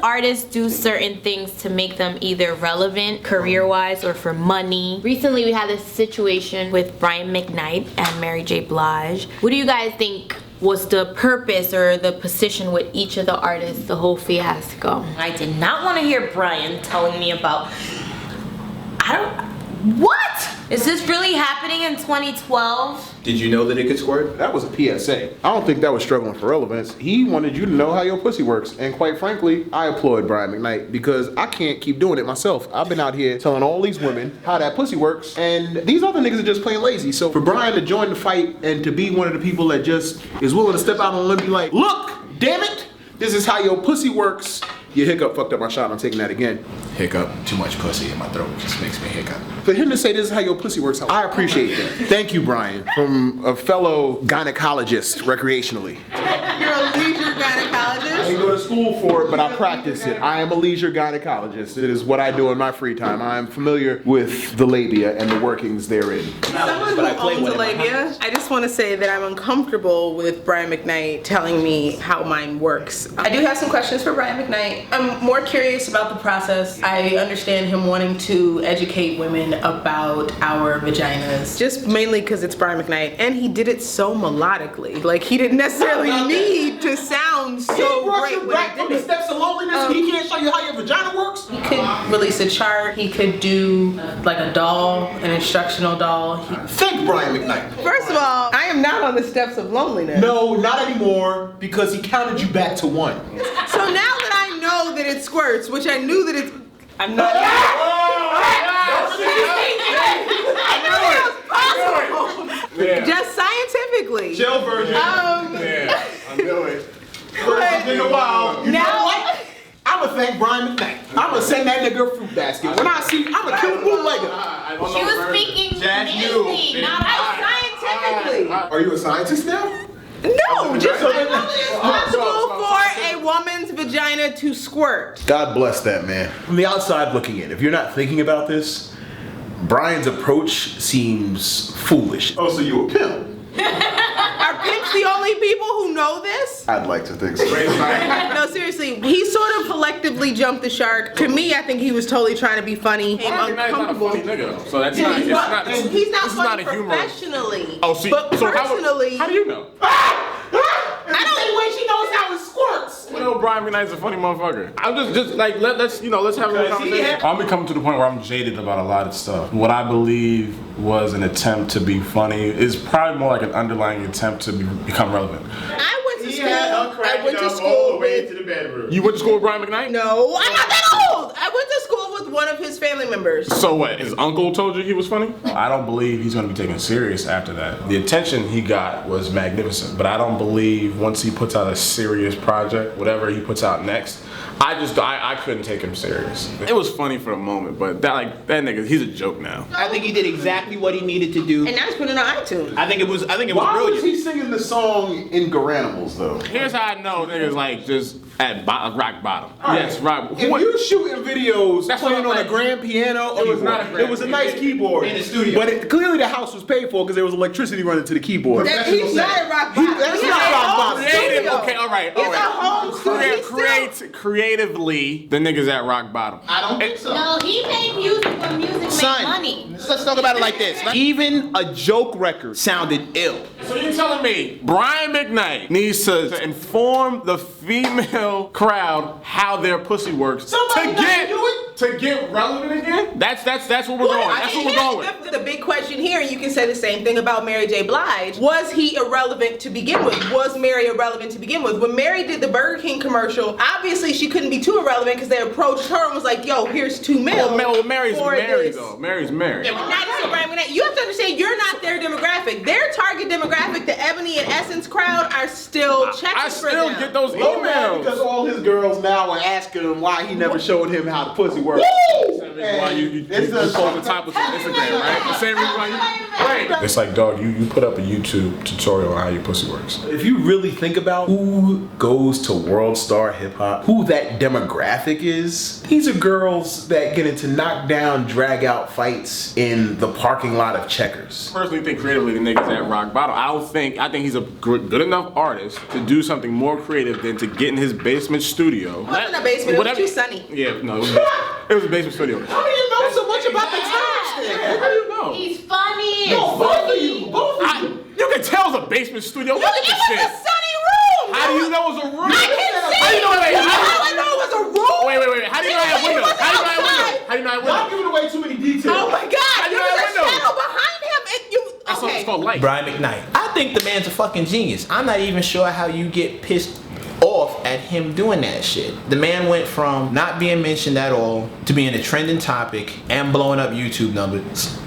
artists do certain things to make them either relevant career-wise or for money. Recently, we had this situation with Brian Mcknight and Mary J. Blige. What do you guys think was the purpose or the position with each of the artists, the whole fiasco? I did not want to hear Brian telling me about, what? Is this really happening in 2012? Did you know that it could squirt? That was a PSA. I don't think that was struggling for relevance. He wanted you to know how your pussy works. And quite frankly, I applaud Brian Mcknight because I can't keep doing it myself. I've been out here telling all these women how that pussy works, and these other niggas are just plain lazy. So for Brian to join the fight and to be one of the people that just is willing to step out on a limb and be like, look, damn it, this is how your pussy works. Your hiccup fucked up my shot, I'm taking that again. Hiccup, too much pussy in my throat just makes me hiccup. For him to say this is how your pussy works, I appreciate that. Thank you, Brian, from a fellow gynecologist recreationally. You're a leisure gynecologist? I didn't go to school for it, but I practice it. I am a leisure gynecologist. It is what I do in my free time. I am familiar with the labia and the workings therein. Someone who owns a labia, I just want to say that I'm uncomfortable with Brian Mcknight telling me how mine works. I do have some questions for Brian Mcknight. I'm more curious about the process. I understand him wanting to educate women about our vaginas, just mainly because it's Brian Mcknight, and he did it so melodically. Like, he didn't necessarily need to sound so great when he did it. Steps of loneliness, he can't show you how your vagina works? He could release a chart. He could do like a doll, an instructional doll. Thank Brian Mcknight. First of all, I am not on the steps of loneliness. No, not anymore, because he counted you back to 1. So now that I know that it squirts, which I knew that it's, I'm not. Just scientifically. Chill version. Yeah, I knew it. It's been a while. You Now- know what? I'ma thank Brian Mcknight. I'ma send that nigga a fruit basket. When I see, I'ma kill a bootlegger. She was speaking nasty, not Scientifically. Are you a scientist now? No, just like it's possible for a woman's vagina to squirt. God bless that man. From the outside looking in, if you're not thinking about this, Brian's approach seems foolish. Oh, so you a pimp? Are pimps the only people who know this? I'd like to think so. No, seriously, he sort of collectively jumped the shark. To me, I think he was totally trying to be funny. Brian Mcknight's not a funny nigga though, so that's not, it's not, He's not it's funny not a humorous. professionally. Oh, see, but so personally, how do you know? I don't think way she knows how it squirts. You know Brian Mcknight's a funny motherfucker. I'm just like, let's have a conversation. I'm becoming to the point where I'm jaded about a lot of stuff. What I believe was an attempt to be funny is probably more like an underlying attempt to become relevant. I went to school. I went to school with. the bedroom. You went to school with Brian Mcknight? No, I'm not that old. I went to school with one of his family members. So what, his uncle told you he was funny? I don't believe he's gonna be taken serious after that. The attention he got was magnificent, but I don't believe once he puts out a serious project, whatever he puts out next, I couldn't take him serious. It was funny for a moment, but that nigga, he's a joke now. I think he did exactly what he needed to do. And now he's putting it on iTunes. I think it was Why brilliant. was he singing the song in Garanimals though? Here's how I know niggas like just at rock bottom. Right. Yes, rock. If you're shooting videos That's playing what on I'm a grand piano, It was not a grand It was a nice keyboard in the studio. but clearly the house was paid for because there was electricity running to the keyboard. He's not at rock bottom. That's He not has a rock home bottom. Creative, studio. okay, all right. It's a home studio. Creatively, the niggas at rock bottom. I don't think so. No, he made music when music made Son, money. let's talk about it like this. Even a joke record sounded ill. So you're telling me Brian Mcknight needs to inform the female crowd how their pussy works to get relevant again? That's what we're going. That's what we're going with. The big question here, and you can say the same thing about Mary J. Blige. Was he irrelevant to begin with? Was Mary irrelevant to begin with? When Mary did the Burger King commercial, obviously she couldn't be too irrelevant because they approached her and was like, yo, here's $2 million. Well, Mary's for married this. though. Mary's married. Yeah, but not to say Brian Mcknight. You have to understand, you're not their demographic. Their target demographic, the Ebony and Essence crowd, are still checking I for still them. get those Low man emails. because all his girls now are asking him why he never showed him how the pussy works. the reason why you post the topics on Instagram, right? The same reason why you. Right. It's like, dog, you put up a YouTube tutorial on how your pussy works. If you really think about who goes to World Star Hip Hop, who that demographic is, these are girls that get into knockdown, drag out fights in the parking lot of Checkers. I personally think creatively the nigga's at rock bottom. I think he's a good enough artist to do something more creative than to get in his basement studio. It wasn't a basement, it was too sunny. Yeah, no, it was a basement studio. How do you know so much about the times then? How do you know? He's funny. No, both of you. Both of you. You can tell it's a basement studio. Look at It this was shit. a sunny room. How do you know it's a room? I can see. How do you know it? All I know was a room. Wait. How do you know I have windows? How do you know I have windows? How do you know I have Y'all windows? giving away too many details. Oh my God! How do you There know was a windows? shadow behind him, and you. That's Okay. it's called light. Brian McKnight. I think the man's a fucking genius. I'm not even sure how you get pissed off at him doing that shit. The man went from not being mentioned at all to being a trending topic and blowing up YouTube numbers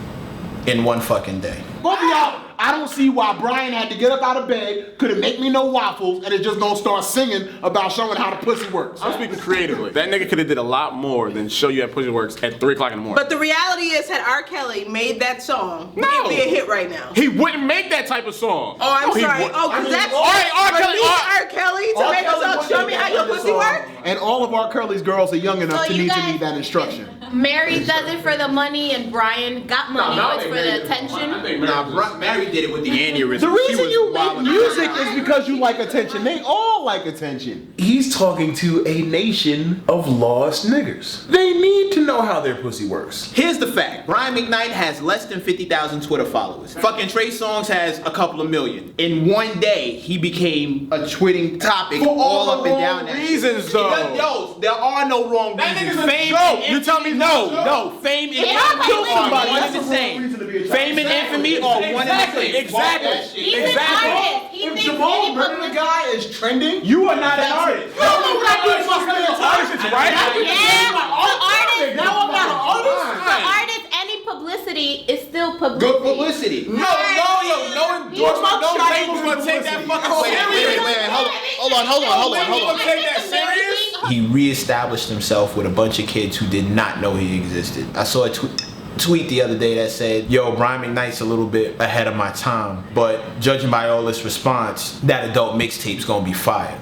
in one fucking day. Both of y'all, I don't see why Brian had to get up out of bed, couldn't make me no waffles, and is just gonna start singing about showing how the pussy works. I'm speaking creatively. That nigga could have did a lot more than show you how pussy works at 3 o'clock in the morning. But the reality is, had R. Kelly made that song, No. it'd be a hit right now. He wouldn't make that type of song. Oh, I'm he sorry. would- Oh, because that's all right, R. Kelly. R. Kelly to make a song. Show me how your pussy works. And all of our Curly's girls are young enough So to you need guys- that instruction. Mary does it for the money, and Brian got money. It's for the attention. Nah, Mary did it with the aneurysm. The She reason was you make wilding music is because you like attention. They all like attention. He's talking to a nation of lost niggers. They need to know how their pussy works. Here's the fact. Brian McKnight has less than 50,000 Twitter followers. Fucking Trey Songz has a couple of million. In one day, he became a twitting topic For all all up the and down wrong that reasons, shit. though. Yo, there are no wrong That reasons. nigga's a Fame joke. and You tell me infamy- no. Fame and Yeah, infamy kill are somebody. one That's and a the wrong reason to be a same. child. Fame and infamy are one and the same. Exactly. He's an artist. He If thinks Jamal any murdered a publicity. guy is trending, You are not an artist. you don't know what I do if I'm an artist, right? Yeah, the artist. Now I'm not an artist. The artist, any publicity is still publicity. Good publicity. No endorsement, no label's gonna take that fucking serious. Hold on. Gonna take that serious? He reestablished himself with a bunch of kids who did not know he existed. I saw a tweet the other day that said, yo, Brian McKnight's a little bit ahead of my time, but judging by all this response, that adult mixtape's gonna be fire.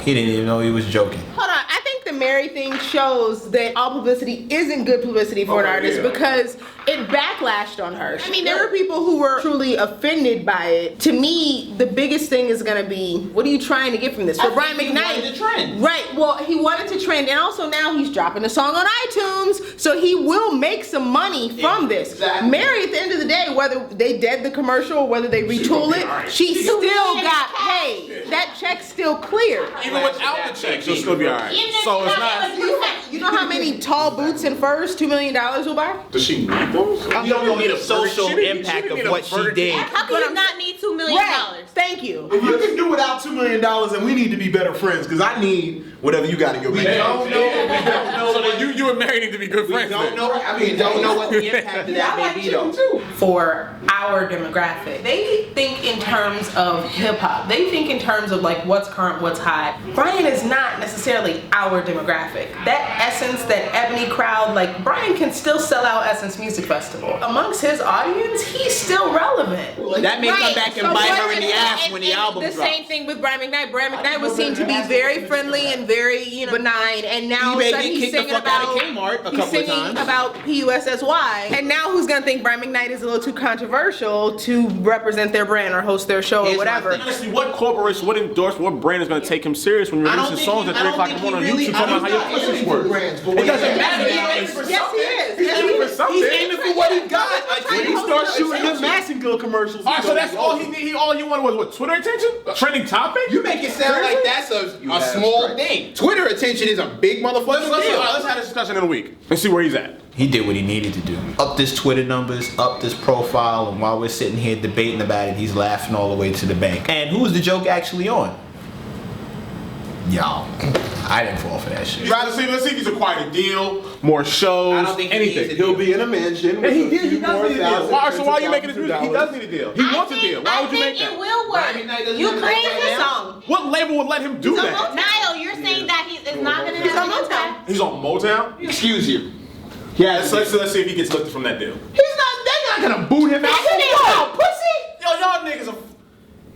He didn't even know he was joking. Hold on, I think the Mary thing shows that all publicity isn't good publicity for an artist because it backlashed on her. I mean, there were people who were truly offended by it. To me, the biggest thing is gonna be, what are you trying to get from this? For Brian he McKnight, wanted to trend. right? Well, he wanted to trend, and also now he's dropping a song on iTunes, so he will make some money from this. Exactly. Mary, at the end of the day, whether they dead the commercial or whether they retool it, she still got paid. That check's still clear. Even without the check, she'll still be alright. So it's not. You know how many tall boots and furs $2 million will buy? Does she need those? You don't need a social She didn't- impact she didn't of need what a she Burger did. King. How can you not need $2 million? Right. Thank you. If you can do without $2 million, then we need to be better friends, because I need whatever you got in your bank. Don't know. So then you and Mary need to be good friends. Don't then. know. I mean, don't know what the impact of that may be though. For our demographic, they think in terms of hip hop. They think in terms of like what's current, what's hot. Brian is not necessarily our demographic. That Essence, that Ebony crowd, like Brian can still sell out Essence Music Festival. Amongst his audience, he's still relevant. That may come back and bite her in the ass And- when the and album The drops. same thing with Brian McKnight. Brian McKnight was seen to be very friendly and very, benign, and now all of a eBay sudden get he's kicked the singing fuck out about of Kmart a he's couple of singing times. about PUSSY, and now who's gonna think Brian McKnight is a little too controversial to represent their brand or host their show or Here's my whatever? thing. Honestly, what corporation, what endorsement, what brand is going to take him serious when you're I don't releasing think songs he- at I 3 don't o'clock in the think morning he on really- YouTube talking about how your I don't pussies work? It doesn't matter. Yes, he is. He's aiming for something. He's aiming for what he got. When he starts shooting them Massengill commercials. All right, so that's all he need. All he wanted was what? Twitter attention? Trending topic? You make it sound like that's a small thing. Twitter attention is a big motherfucking deal. Let's have this discussion in a week and see where he's at. He did what he needed to do. Up this Twitter numbers, up this profile, and while we're sitting here debating about it, he's laughing all the way to the bank. And who's the joke actually on? Y'all. I didn't fall for that shit. Let's see if he's acquired a deal, more shows, I don't think he needs anything. a He'll be in a mansion. And he with a did. He few does more need a deal. thousand, Why? So why are you tens of making this music? He thousands does need a deal. He wants a deal. Why would you make I that? think it will Brian work. McKnight doesn't You have created that the right now. song. What label would let him do that? Niall, you're saying that he's not gonna He's on have an Motown. impact. He's on Motown? Excuse you. Yeah, let's see if he gets lifted from that deal. They're not gonna boot him out. Yo, pussy! Yo, y'all niggas are...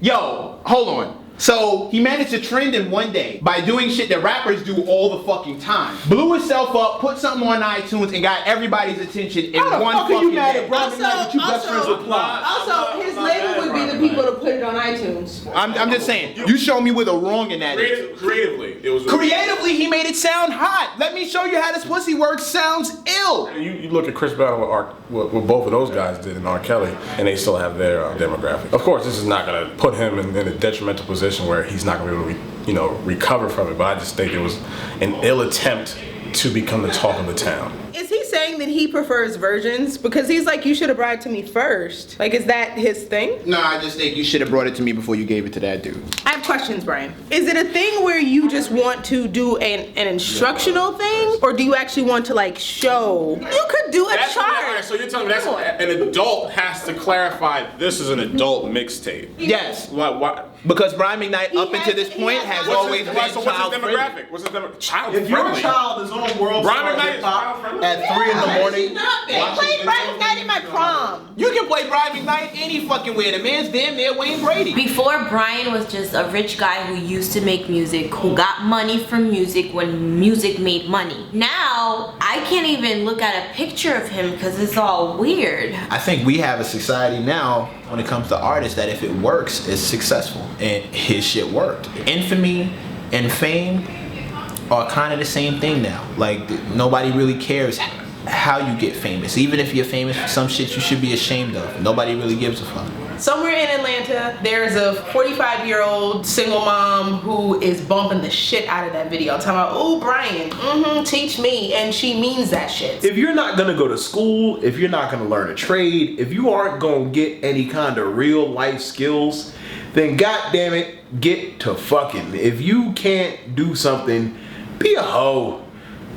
Yo, hold on. So he managed to trend in one day by doing shit that rappers do all the fucking time. Blew himself up, put something on iTunes, and got everybody's attention in How the one fuck are fucking you mad day. at Brian McKnight that you best friends with Plies? Also, his label would be the people to put it on iTunes. I'm just saying, you show me where the wrong in that is. Creatively, it was... Creatively, he made it sound hot. Let me show you how this pussy works sounds ill. You look at Chris Brown what both of those guys did in R. Kelly, and they still have their demographic. Of course, this is not going to put him in a detrimental position where he's not going to be able to, recover from it. But I just think it was an ill attempt to become the talk of the town. Is he saying that he prefers virgins? Because he's like, you should have brought it to me first. Like, is that his thing? No, I just think you should have brought it to me before you gave it to that dude. I have questions, Brian. Is it a thing where you just want to do an instructional thing? Or do you actually want to like show? You could do a chart. So you're telling me that's an adult has to clarify this is an adult mixtape? Yes. What? Because Brian McKnight, up has- until this he point, has has not- always been What's his child friendly. demographic? What's his demographic? Child If your friendly. child is on World Brian Star McKnight Hip is Hop child-friendly? at 3 in the morning, They played Brian McKnight in my prom. You can play Brian McKnight any fucking way. The man's damn near Wayne Brady. Before, Brian was just a rich guy who used to make music, who got money from music when music made money. Now, I can't even look at a picture of him because it's all weird. I think we have a society now when it comes to artists that if it works, it's successful. And his shit worked. Infamy and fame are kind of the same thing now. Like, nobody really cares how you get famous. Even if you're famous for some shit you should be ashamed of. Nobody really gives a fuck. Somewhere in Atlanta, there's a 45-year-old single mom who is bumping the shit out of that video. Talking about, oh, Brian, teach me. And she means that shit. If you're not gonna go to school, if you're not gonna learn a trade, if you aren't gonna get any kind of real life skills, then goddamn it, get to fucking. If you can't do something, be a hoe.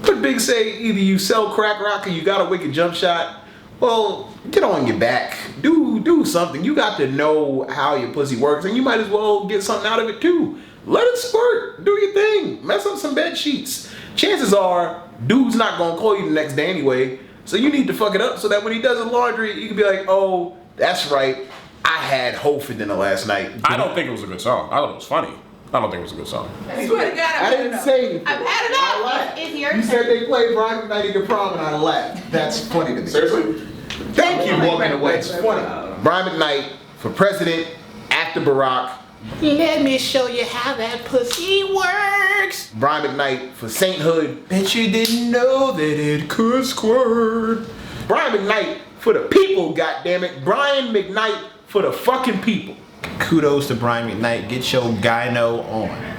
But Big say either you sell crack rock or you got a wicked jump shot. Well, get on your back. Do something. You got to know how your pussy works, and you might as well get something out of it too. Let it squirt. Do your thing. Mess up some bed sheets. Chances are, dude's not gonna call you the next day anyway. So you need to fuck it up so that when he does his laundry, you can be like, oh, that's right. I had whole for dinner last night. I don't think it was a good song. I thought it was funny. I don't think it was a good song. I swear to God, I didn't say anything. I've had enough. I laughed. It's your You turn. said they played Brian McKnight at your prom and I laughed. That's funny to me. Seriously? Thank you, walking away. It's funny. Brian McKnight for president after Barack. Let me show you how that pussy works. Brian McKnight for sainthood. Bet you didn't know that it could squirt. Brian McKnight for the people, goddammit. Brian McKnight for the fucking people. Kudos to Brian McKnight. Get your gyno on.